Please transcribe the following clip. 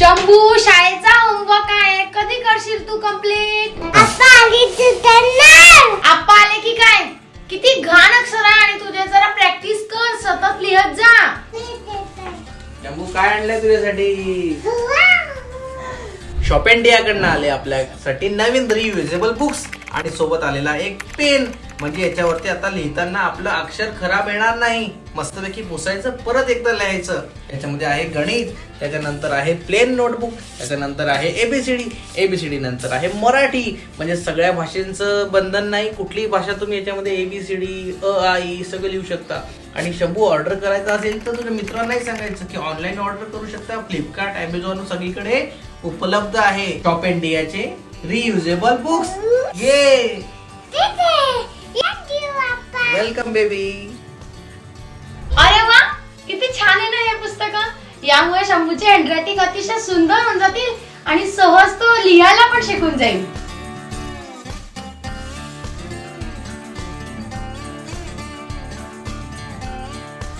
शंभू, शाळेचा होमवर्क आहे, कधी करशील तू कंप्लीट? आप्पा आली तू करणार? आप्पा आले की काय? किती घाण अक्षर आहे आणि तुझे जरा प्रॅक्टिस कर, सतत लिहत जा. शंभू काय आणलंय तुझ्यासाठी? शॉप इंडिया कडनं आले आपल्यासाठी नवीन रियुजेबल बुक्स आणि सोबत आलेला एक पेन. म्हणजे याच्यावरती आता लिहिताना आपलं अक्षर खराब येणार नाही. मस्तपैकी पुसायचं, परत एकदा लिहायचं. याच्यामध्ये आहे गणित, त्याच्यानंतर आहे प्लेन नोटबुक, त्याच्यानंतर आहे एबीसीडी, एबीसीडी नंतर आहे मराठी. म्हणजे सगळ्या भाषांचं बंधन नाही, कुठलीही भाषा तुम्ही याच्यामध्ये एबीसीडी अ आ इ सगळं लिहू शकता. आणि शंभू ऑर्डर करायचं असेल तर तुझ्या मित्रांनाही सांगायचं की ऑनलाईन ऑर्डर करू शकता. फ्लिपकार्ट, अमेझॉन सगळीकडे उपलब्ध आहे शॉप इंडियाचे रियुजेबल बुक्स. ये वेलकम बेबी. अरे वा, किती छान आहे ना हे पुस्तक. यामुळे शंभूची हँडरायटिंग अतिशय सुंदर होऊन जातील आणि सहज तो लिहायला पण शिकून जाईल.